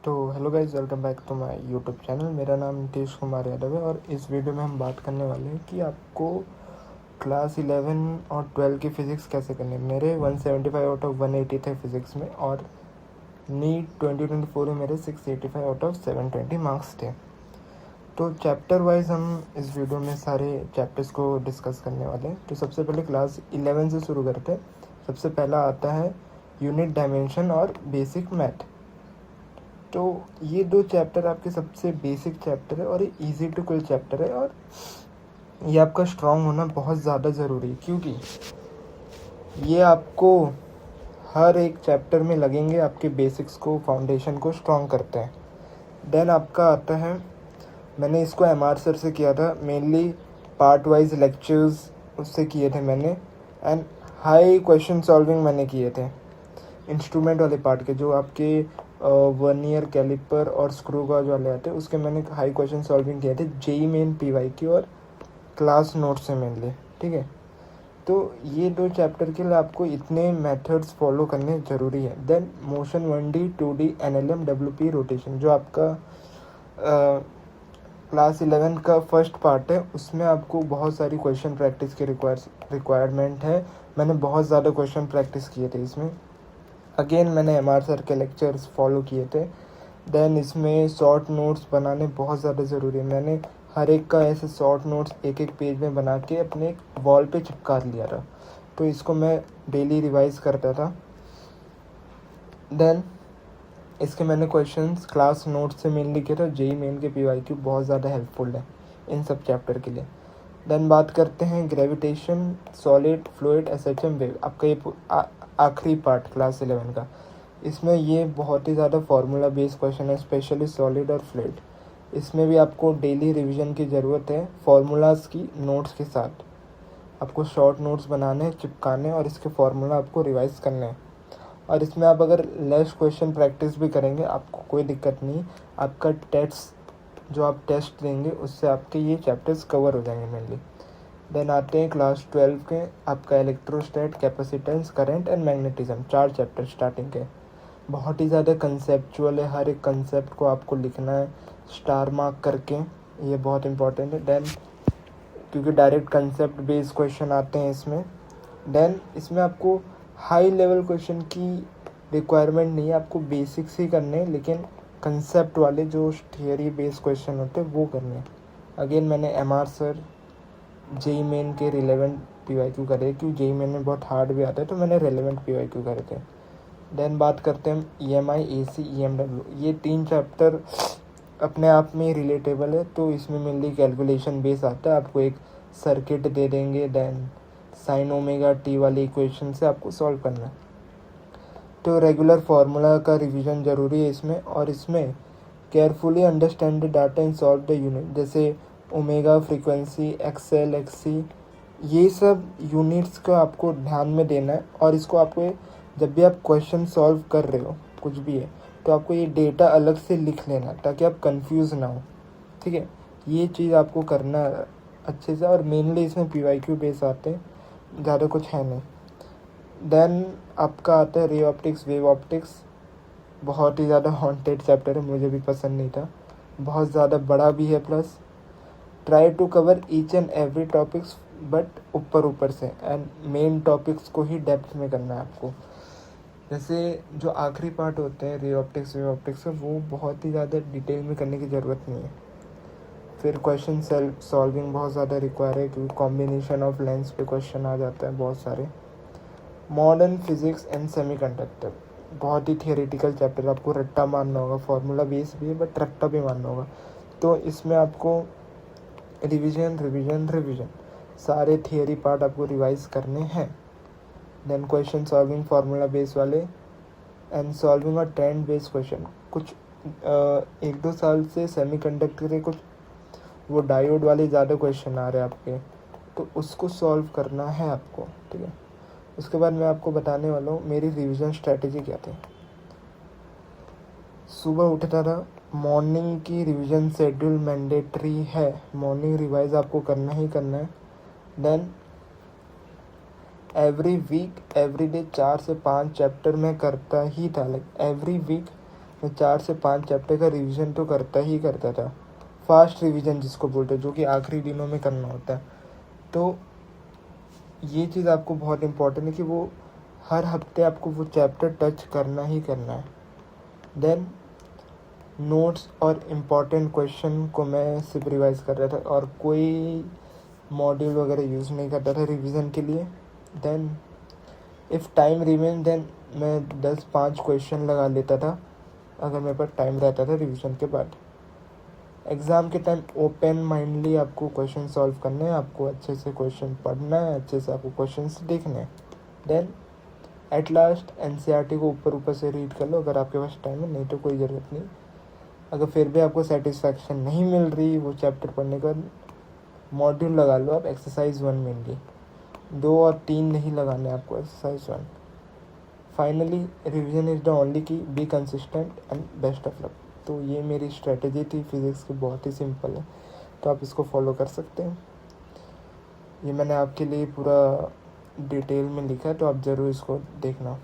तो hello guys, welcome back to my YouTube channel. मेरा नाम नीतीश कुमार यादव है और इस वीडियो में हम बात करने वाले हैं कि आपको क्लास 11 और 12 की फ़िज़िक्स कैसे करनी है। मेरे 175 आउट ऑफ 180 थे फिज़िक्स में और नीट 2024 में मेरे 685 आउट ऑफ 720 मार्क्स थे। तो चैप्टर वाइज हम इस वीडियो में सारे चैप्टर्स को डिस्कस करने वाले हैं। तो सबसे पहले क्लास 11 से शुरू करते हैं। सबसे पहला आता है यूनिट डायमेंशन और बेसिक मैथ। तो ये दो चैप्टर आपके सबसे बेसिक चैप्टर है और ये इजी टू किल चैप्टर है और ये आपका स्ट्रांग होना बहुत ज़्यादा ज़रूरी है, क्योंकि ये आपको हर एक चैप्टर में लगेंगे, आपके बेसिक्स को, फाउंडेशन को स्ट्रांग करते हैं। देन आपका आता है, मैंने इसको MR सर से किया था, मेनली पार्ट वाइज लेक्चर्स उससे किए थे मैंने, एंड हाई क्वेश्चन सॉल्विंग मैंने किए थे इंस्ट्रूमेंट वाले पार्ट के, जो आपके वर्नियर कैलिपर और स्क्रू गॉज वाले आते हैं, उसके मैंने हाई क्वेश्चन सॉल्विंग किए थे जेई मेन PY की और क्लास नोट से मेनली। ठीक है, तो ये दो चैप्टर के लिए आपको इतने मेथड्स फॉलो करने ज़रूरी है। Then motion 1D 2D NLM WP rotation, जो आपका क्लास 11 का फर्स्ट पार्ट है, उसमें आपको बहुत सारी क्वेश्चन प्रैक्टिस की रिक्वायरमेंट है। मैंने बहुत ज़्यादा क्वेश्चन प्रैक्टिस किए थे इसमें। अगेन मैंने MR सर के लेक्चर्स फॉलो किए थे। देन इसमें शॉर्ट नोट्स बनाने बहुत ज़्यादा ज़रूरी है। मैंने हर एक का ऐसे शॉर्ट नोट्स एक एक पेज में बना के अपने वॉल पे चिपका लिया था, तो इसको मैं डेली रिवाइज करता था। देन इसके मैंने क्वेश्चंस क्लास नोट्स से मेनली किया था। जेई मेन के PYQ बहुत ज़्यादा हेल्पफुल है इन सब चैप्टर के लिए। देन बात करते हैं gravitation, solid, fluid, SHM, wave. आपका ये आखिरी पार्ट क्लास 11 का। इसमें ये बहुत ही ज़्यादा फार्मूला बेस्ड क्वेश्चन है, स्पेशली सॉलिड और फ्लूइड। इसमें भी आपको डेली रिवीजन की ज़रूरत है फार्मूलाज की नोट्स के साथ। आपको शॉर्ट नोट्स बनाने, चिपकाने और इसके फार्मूला आपको रिवाइज करने हैं। और इसमें आप अगर लेस क्वेश्चन प्रैक्टिस भी करेंगे, आपको कोई दिक्कत नहीं। आपका टेस्ट जो आप टेस्ट देंगे, उससे आपके ये चैप्टर्स कवर हो जाएंगे मेनली। देन आते हैं क्लास 12 के, आपका electrostat, capacitance, current and magnetism. 4 chapter starting के बहुत ही ज़्यादा कंसेप्चुअल है। हर एक कंसेप्ट को आपको लिखना है स्टार मार्क करके, ये बहुत इंपॉर्टेंट है। देन क्योंकि डायरेक्ट कंसेप्ट बेस्ड क्वेश्चन आते हैं इसमें। देन इसमें आपको हाई लेवल क्वेश्चन की रिक्वायरमेंट नहीं है, आपको बेसिक्स ही करने हैं, लेकिन कंसेप्ट वाले जो थियरी बेस्ड क्वेश्चन होते हैं वो करने हैं। अगेन मैंने MR सर जेई मेन के रिलेवेंट PYQ करे, क्योंकि जेई मेन में बहुत हार्ड भी आता है, तो मैंने रिलेवेंट PYQ करे थे। देन बात करते हैं हम EMI, AC, EMW। ये 3 चैप्टर अपने आप में रिलेटेबल है, तो इसमें मेनली कैलकुलेशन बेस आता है। आपको एक सर्किट दे देंगे, देन साइन ओमेगा T वाली इक्वेशन से आपको सॉल्व करना है। तो रेगुलर फार्मूला का रिवीजन ज़रूरी है इसमें, और इसमें carefully understand the data and solve the unit, जैसे ओमेगा, फ्रीक्वेंसी, XL, XC, ये सब यूनिट्स को आपको ध्यान में देना है। और इसको आपको जब भी आप क्वेश्चन सॉल्व कर रहे हो, कुछ भी है, तो आपको ये डेटा अलग से लिख लेना, ताकि आप कंफ्यूज ना हो। ठीक है, ये चीज़ आपको करना अच्छे से। और मेनली इसमें PYQ बेस आते हैं, ज़्यादा कुछ है नहीं। देन आपका आता है रे ऑप्टिक्स, वेव ऑप्टिक्स। बहुत ही ज़्यादा हॉन्टेड चैप्टर है, मुझे भी पसंद नहीं था, बहुत ज़्यादा बड़ा भी है। Plus try to cover each and every topics, but ऊपर ऊपर से, एंड मेन टॉपिक्स को ही डेप्थ में करना है आपको। जैसे जो आखिरी पार्ट होते हैं रे ऑप्टिक्स, वेव ऑप्टिक्स का, वो बहुत ही ज़्यादा डिटेल में करने की ज़रूरत नहीं है। फिर क्वेश्चन सॉल्विंग बहुत ज़्यादा रिक्वायर है, क्योंकि कॉम्बिनेशन ऑफ लेंस पे क्वेश्चन आ जाता है बहुत सारे। मॉडर्न फिजिक्स एंड सेमीकंडक्टर, बहुत ही थियोरेटिकल चैप्टर, आपको रट्टा मारना होगा। फार्मूला बेस भी है, बट रट्टा भी मारना होगा। तो इसमें आपको रिवीजन रिवीजन रिवीजन, सारे थियरी पार्ट आपको रिवाइज करने हैं। Then question solving formula base वाले, एंड सॉल्विंग और ट्रेंड बेस्ड क्वेश्चन। कुछ 1-2 साल से सेमीकंडक्टर के कुछ वो डायोड वाले ज़्यादा क्वेश्चन आ रहे हैं आपके, तो उसको सॉल्व करना है आपको। ठीक है, उसके बाद मैं आपको बताने वाला हूँ मेरी रिवीजन स्ट्रैटेजी क्या थी। सुबह उठता था, मॉर्निंग की रिवीजन शेड्यूल मैंडेटरी है, मॉर्निंग रिवाइज आपको करना ही करना है। Then every week, every day 4 से 5 चैप्टर मैं करता ही था। लाइक एवरी वीक मैं 4 से 5 चैप्टर का रिवीजन तो करता था, फास्ट रिवीजन जिसको बोलते हैं, जो कि आखिरी दिनों में करना होता है। तो ये चीज़ आपको बहुत इम्पोर्टेंट है कि वो हर हफ्ते आपको वो चैप्टर टच करना ही करना है। देन नोट्स और इम्पॉर्टेंट क्वेश्चन को मैं सिर्फ रिवाइज कर रहा था और कोई मॉड्यूल वगैरह यूज़ नहीं करता था रिवीजन के लिए। Then if time remain then मैं 10-5 क्वेश्चन लगा लेता था अगर मेरे पास टाइम रहता था रिवीजन के बाद। एग्ज़ाम के टाइम ओपन माइंडली आपको क्वेश्चन सॉल्व करने हैं, आपको अच्छे से क्वेश्चन पढ़ना है, अच्छे से आपको क्वेश्चन देखने हैं। देन एट लास्ट एनसीईआरटी को ऊपर से रीड कर लो अगर आपके पास टाइम है, नहीं तो कोई ज़रूरत नहीं। अगर फिर भी आपको सेटिस्फैक्शन नहीं मिल रही वो चैप्टर पढ़ने का, मॉड्यूल लगा लो आप एक्सरसाइज 1 मेनली, 2 और 3 नहीं लगाने आपको, exercise 1। Finally revision is the only key, be consistent and best of luck. तो ये मेरी स्ट्रेटजी थी फिज़िक्स की, बहुत ही सिंपल है, तो आप इसको फॉलो कर सकते हैं। ये मैंने आपके लिए पूरा डिटेल में लिखा है, तो आप ज़रूर इसको देखना।